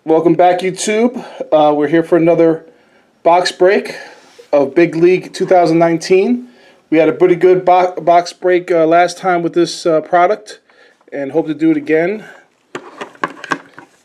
Welcome back, YouTube. We're here for another box break of Big League 2019. We had a pretty good box break last time with this product and hope to do it again.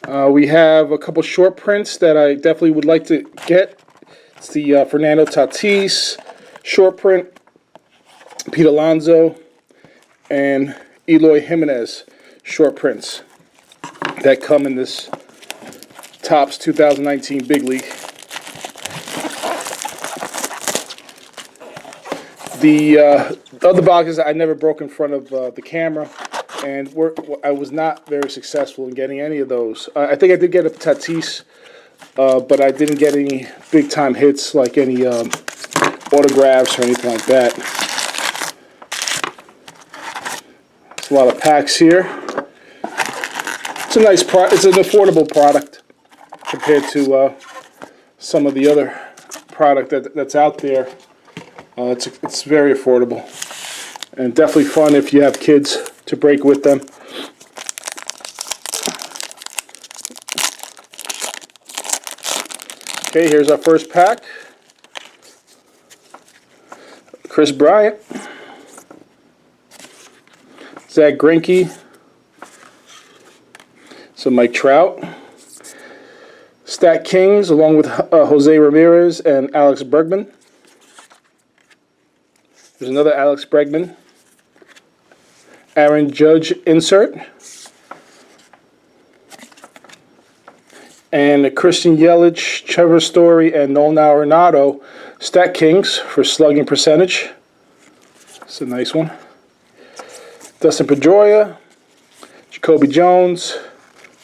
We have a couple short prints that I definitely would like to get. It's the Fernando Tatis short print, Pete Alonso, and Eloy Jimenez short prints that come in this Topps 2019 Big League. The other boxes I never broke in front of the camera, and I was not very successful in getting any of those. I think I did get a Tatis, but I didn't get any big time hits like any autographs or anything like that. There's a lot of packs here. It's a nice it's an affordable product compared to some of the other product that's out there. It's very affordable and definitely fun if you have kids to break with them. Okay, here's our first pack. Chris Bryant, Zach Greinke, some Mike Trout, Stat Kings along with Jose Ramirez and Alex Bregman. There's another Alex Bregman. Aaron Judge insert. And Christian Yelich, Trevor Story, and Nolan Arenado Stat Kings for slugging percentage. It's a nice one. Dustin Pedroia, Jacoby Jones,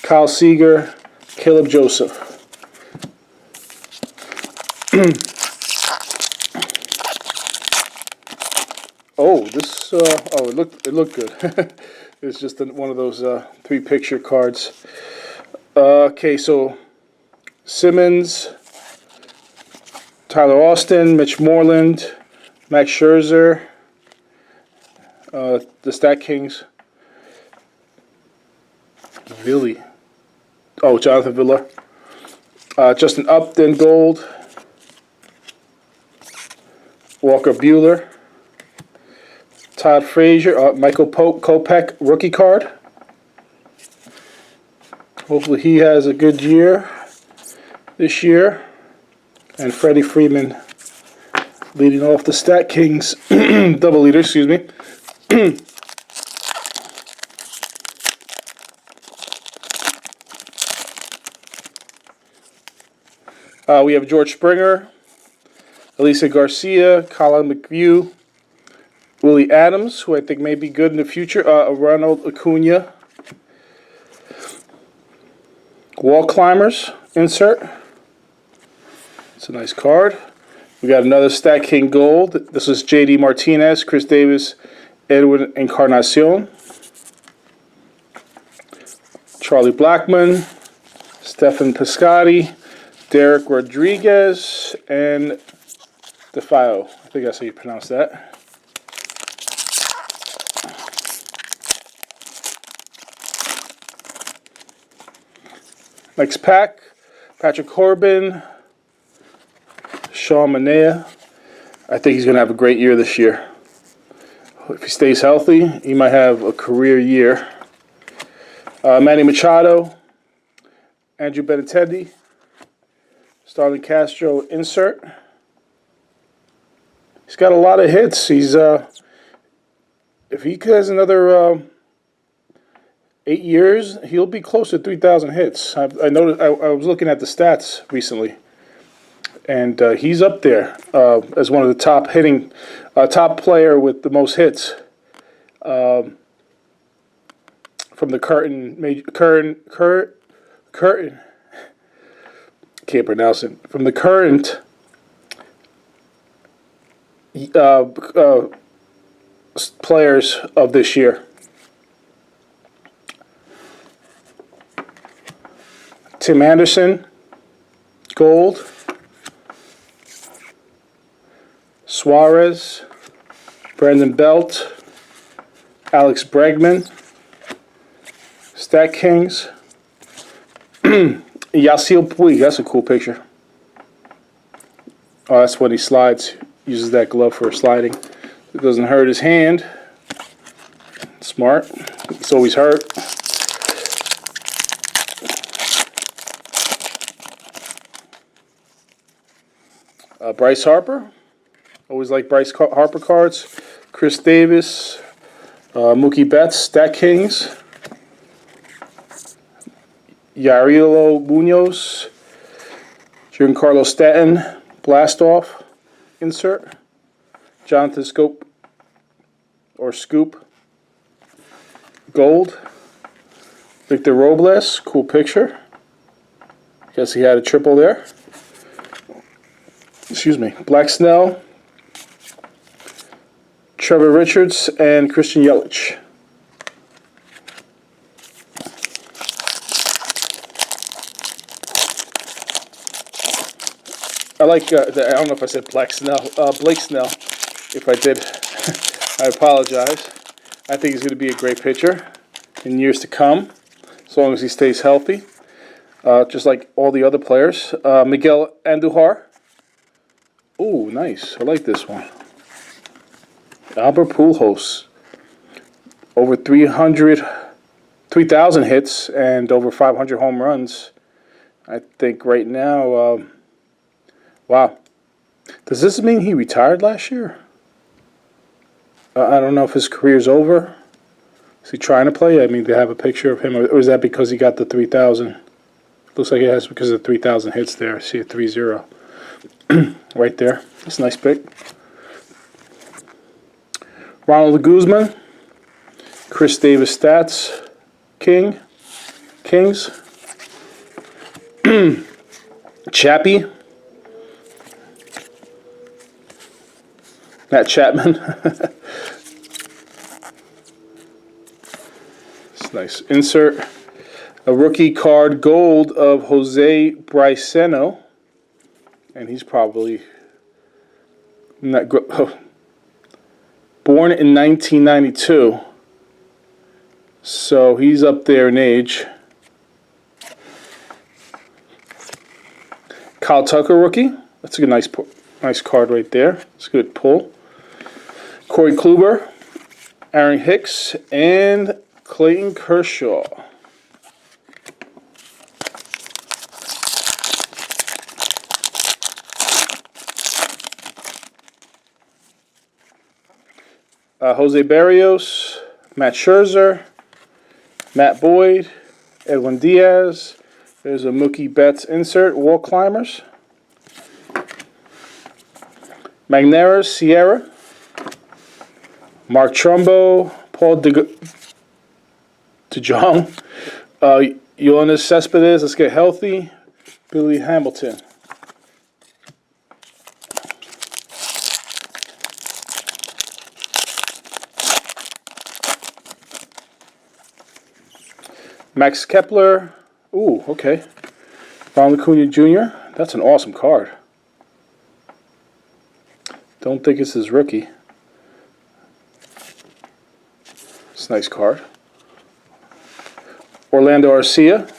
Kyle Seager, Caleb Joseph. Oh, this it looked good. It's just one of those 3 picture cards. Okay, so Simmons, Tyler Austin, Mitch Moreland, Max Scherzer, the Stat Kings. Jonathan Villar. Justin Upton gold. Walker Buehler. Todd Frazier, Michael Kopech rookie card. Hopefully he has a good year this year. And Freddie Freeman leading off the Stat Kings double leader, excuse me. We have George Springer, Elisa Garcia, Colin McHugh, Willie Adams, who I think may be good in the future, Ronald Acuna, Wall Climbers insert. It's a nice card. We got another Stat King gold. This is J.D. Martinez, Chris Davis, Edwin Encarnacion, Charlie Blackmon, Stephen Piscotty, Derek Rodriguez, and DeFeo. I think that's how you pronounce that. Next pack, Patrick Corbin, Sean Manaea. I think he's going to have a great year this year. If he stays healthy, he might have a career year. Manny Machado, Andrew Benintendi, Starlin Castro insert. He's got a lot of hits. He's if he has another 8 years, he'll be close to 3,000 hits. I noticed. I was looking at the stats recently, and he's up there as one of the top player with the most hits from the current. Can't pronounce it. From the current players of this year. Tim Anderson, gold. Suarez, Brandon Belt, Alex Bregman, Stat Kings, Yasiel Puig, that's a cool picture. Oh, that's when he slides. Uses that glove for sliding. It doesn't hurt his hand. Smart. It's always hurt. Bryce Harper. Always like Bryce Harper cards. Chris Davis. Mookie Betts, Stat Kings. Yarielo Munoz. Giancarlo Stanton, Blast Off insert. Jonathan Scoop or Scoop. Gold. Victor Robles, cool picture. Guess he had a triple there. Excuse me. Black Snell. Trevor Richards and Christian Yelich. I like, I don't know if I said Black Snell, Blake Snell. If I did, I apologize. I think he's going to be a great pitcher in years to come, as long as he stays healthy, just like all the other players. Miguel Andujar. Ooh, nice. I like this one. Albert Pujols. Over 3,000 hits and over 500 home runs. I think right now, wow. Does this mean he retired last year? I don't know if his career's over. Is he trying to play? I mean, they have a picture of him, or is that because he got the 3,000? Looks like it has because of the 3,000 hits there. I see a 3-0 right there. That's a nice pick. Ronald Guzman, Chris Davis Stats, Kings, Chappie, Matt Chapman. It's nice. Insert a rookie card gold of Jose Briceno, and he's probably not born in 1992, so he's up there in age. Kyle Tucker rookie. That's a good, nice card right there. It's a good pull. Corey Kluber, Aaron Hicks, and Clayton Kershaw. Jose Barrios, Matt Scherzer, Matt Boyd, Edwin Diaz. There's a Mookie Betts insert, Wall Climbers. Magneuris Sierra, Mark Trumbo, Paul DeJong, Yoenis Cespedes, let's get healthy, Billy Hamilton. Max Kepler. Ooh, okay. Ronald Acuna Jr. That's an awesome card. Don't think it's his rookie. It's a nice card. Orlando Arcia.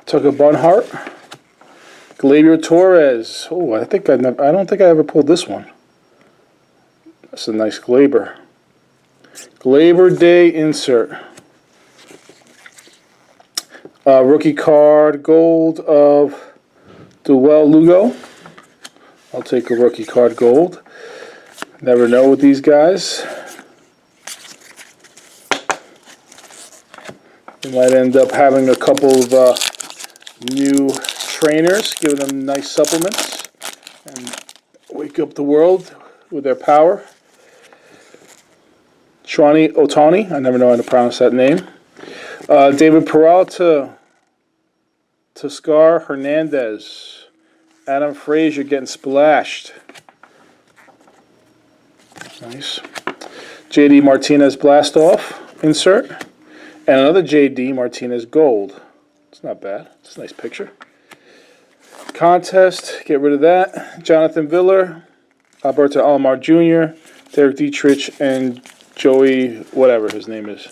Tucker Barnhart. Gleyber Torres. Oh, I don't think I ever pulled this one. That's a nice Gleyber. Gleyber Day insert. Rookie card gold of Duel Lugo. I'll take a rookie card gold. Never know with these guys. You might end up having a couple of new trainers, giving them nice supplements, and wake up the world with their power. Shohei Ohtani, I never know how to pronounce that name. David Peralta, Toscar Hernandez, Adam Frazier getting splashed. Nice. JD Martinez Blast Off insert. And another JD Martinez Gold. It's not bad. It's a nice picture. Contest, get rid of that. Jonathan Villar, Alberto Alomar Jr., Derek Dietrich, and Joey, whatever his name is.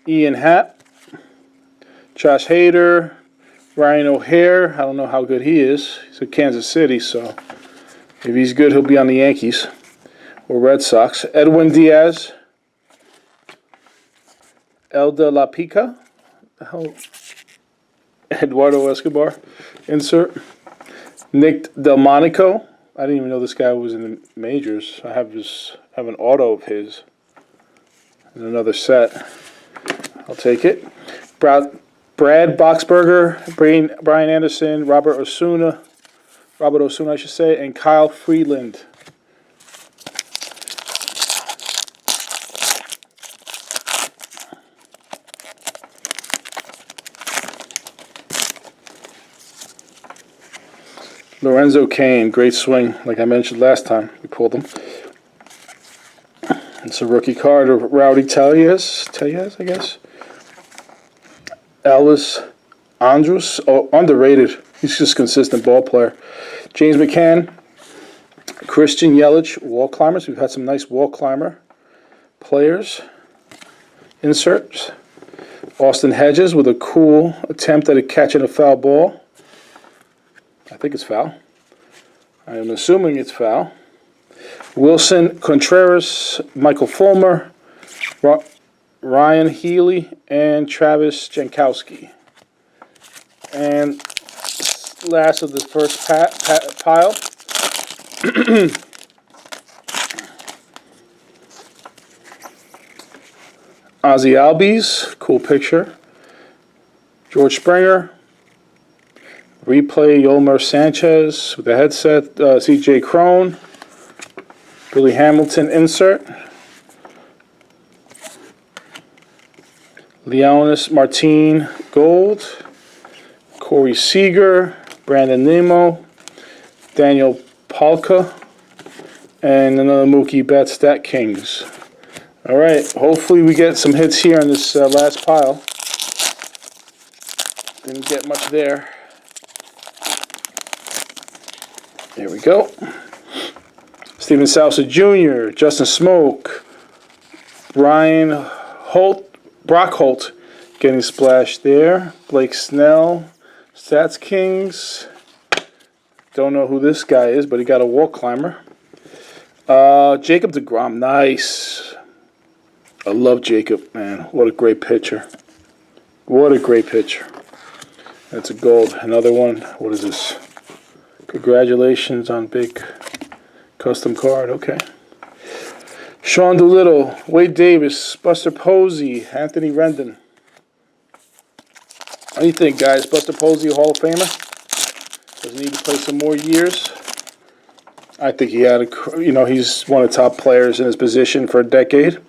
Ian Happ, Josh Hader, Ryan O'Hare. I don't know how good he is. He's in Kansas City, so if he's good, he'll be on the Yankees or Red Sox. Edwin Diaz, Elda La Pica, Eduardo Escobar, insert. Nick Delmonico. I didn't even know this guy was in the majors. I have an auto of his. And another set. I'll take it. Brad Boxberger, Brian Anderson, Robert Osuna, I should say, and Kyle Freeland. Lorenzo Cain, great swing, like I mentioned last time. We pulled him. It's a rookie card of Rowdy Tellez, I guess. Elvis Andrus, underrated. He's just a consistent ball player. James McCann, Christian Yelich, wall climbers. We've had some nice wall climber players. Inserts. Austin Hedges with a cool attempt at catching a foul ball. I think it's foul. I am assuming it's foul. Wilson Contreras, Michael Fulmer, Ryan Healy, and Travis Jankowski. And last of the first pile. Ozzy Albies, cool picture. George Springer. Replay Yolmer Sanchez with the headset. C.J. Cron. Billy Hamilton insert. Leonis Martin Gold. Corey Seager. Brandon Nimmo. Daniel Palka. And another Mookie Betts Stat Kings. All right, hopefully we get some hits here in this last pile. Didn't get much there. There we go. Steven Sousa Jr., Justin Smoke, Brock Holt getting splashed there. Blake Snell, Stats Kings. Don't know who this guy is, but he got a wall climber. Jacob deGrom, nice. I love Jacob, man. What a great pitcher. What a great pitcher. That's a gold. Another one. What is this? Congratulations on big custom card. Okay. Sean Doolittle, Wade Davis, Buster Posey, Anthony Rendon. What do you think, guys? Buster Posey, a Hall of Famer? Does he need to play some more years? I think he had he's one of the top players in his position for a decade.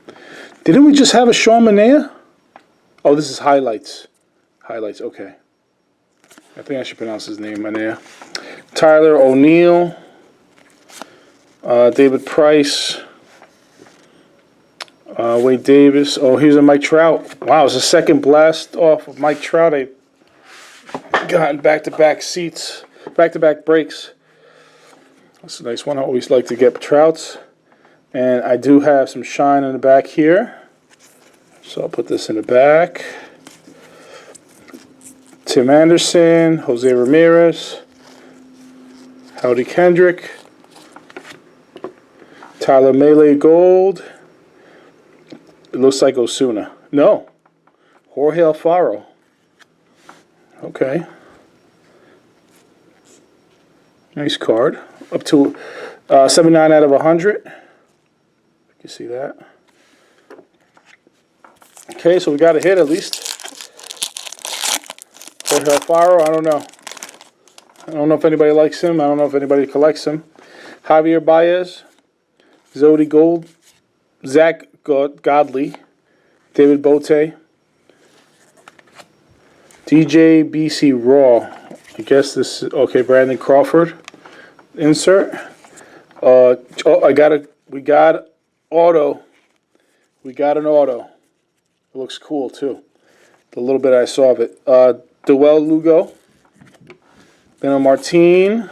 Didn't we just have a Sean Manaea? Oh, this is highlights. Highlights, okay. I think I should pronounce his name, Manaea. Tyler O'Neill, David Price, Wade Davis. Oh, here's a Mike Trout. Wow, it's a second blast off of Mike Trout. I gotten back-to-back seats, back-to-back breaks. That's a nice one. I always like to get Trouts. And I do have some shine in the back here. So I'll put this in the back. Tim Anderson, Jose Ramirez, Howdy Kendrick, Tyler Mahle Gold. It looks like Osuna. No. Jorge Alfaro. Okay. Nice card. Up to 79 out of 100. You see that? Okay, so we got a hit at least. Jorge Alfaro, I don't know. I don't know if anybody likes him. I don't know if anybody collects him. Javier Baez, Zodi Gold, Zach Godley, David Bote, DJ BC Raw. I guess this is, okay, Brandon Crawford. Insert. We got auto. We got an auto. It looks cool too. The little bit I saw of it. Dewell Lugo, Beno Martin,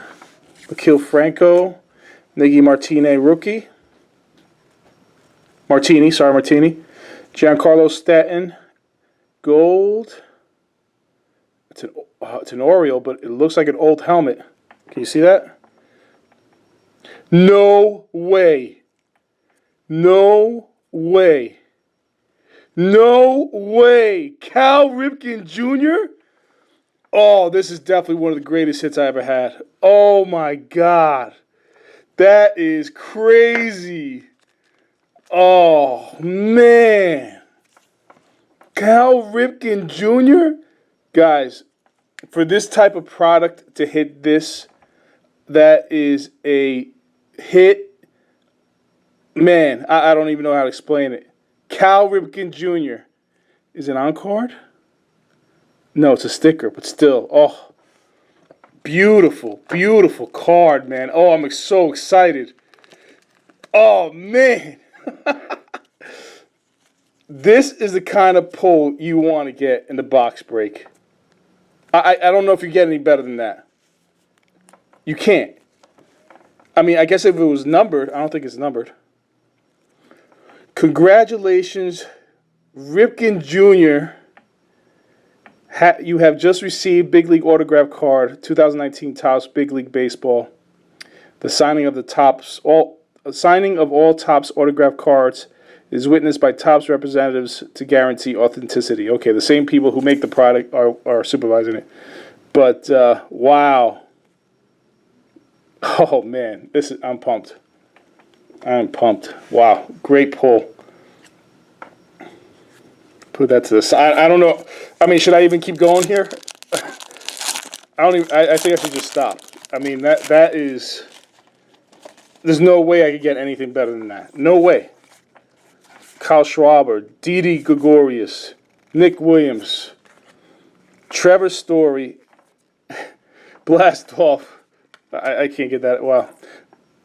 Akil Franco, Niggy Martini, Giancarlo Stanton, gold. It's an Oriole, but it looks like an old helmet. Can you see that? No way. No way. No way. Cal Ripken Jr.? Oh, this is definitely one of the greatest hits I ever had. Oh my God. That is crazy. Oh, man. Cal Ripken Jr.? Guys, for this type of product to hit this, that is a hit. Man, I don't even know how to explain it. Cal Ripken Jr. Is it on card? No, it's a sticker, but still. Oh, beautiful, beautiful card, man. Oh, I'm so excited. Oh, man. This is the kind of pull you want to get in the box break. I don't know if you get any better than that. You can't. I mean, I guess if it was numbered, I don't think it's numbered. Congratulations, Ripken Jr. You have just received Big League Autograph Card, 2019 Topps Big League Baseball. The signing of all Topps autograph cards is witnessed by Topps representatives to guarantee authenticity. Okay, the same people who make the product are supervising it. But wow. Oh man, I'm pumped. I'm pumped. Wow, great pull. Put that to the side. I don't know. I mean, should I even keep going here? I think I should just stop. I mean, that is. There's no way I could get anything better than that. No way. Kyle Schwarber, Didi Gregorius, Nick Williams, Trevor Story, Blast Off. I can't get that. Wow.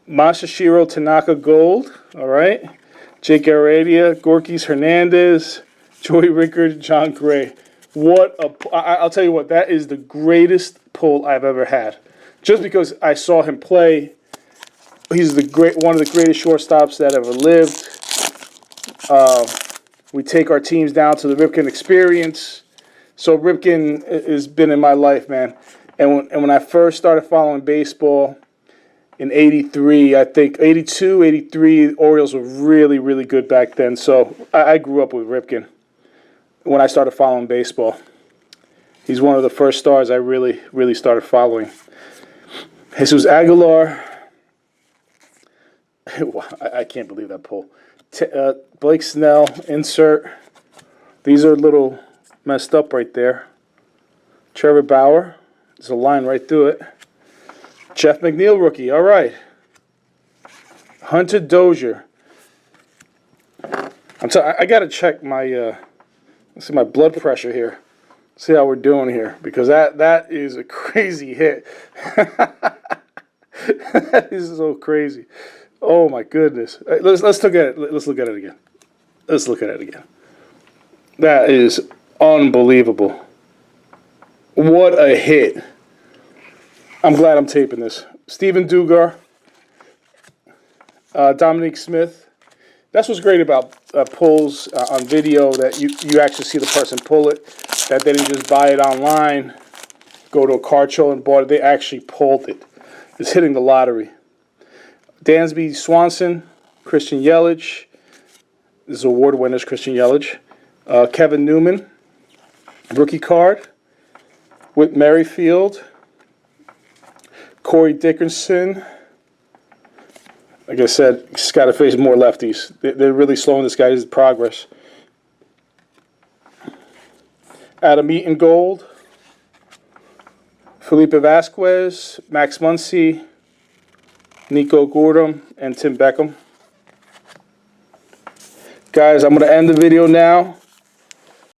Masahiro Tanaka Gold. All right. Jake Arrieta, Gorkys Hernandez, Joey Rickard, John Gray. What a... I'll tell you what, that is the greatest pull I've ever had. Just because I saw him play. He's one of the greatest shortstops that ever lived. We take our teams down to the Ripken Experience. So Ripken has been in my life, man. And when I first started following baseball in 83, I think 82, 83, Orioles were really, really good back then. So I grew up with Ripken when I started following baseball. He's one of the first stars I really, really started following. Jesus Aguilar. I can't believe that pull. Blake Snell, insert. These are a little messed up right there. Trevor Bauer. There's a line right through it. Jeff McNeil, rookie. All right. Hunter Dozier. I got to check my let's see my blood pressure here. See how we're doing here, because that is a crazy hit. That is so crazy. Oh my goodness. Let's look at it. Let's look at it again. Let's look at it again. That is unbelievable. What a hit. I'm glad I'm taping this. Steven Dugar. Dominique Smith. That's what's great about pulls on video, that you actually see the person pull it, that they didn't just buy it online, go to a card show and bought it. They actually pulled it. It's hitting the lottery. Dansby Swanson, Christian Yelich. This is award winners, Christian Yelich. Kevin Newman, rookie card. Whit Merrifield. Corey Dickerson. Like I said, he's got to face more lefties. They're really slowing this guy's progress. Adam Eaton Gold. Felipe Vasquez, Max Muncy, Nico Gordon, and Tim Beckham. Guys, I'm going to end the video now.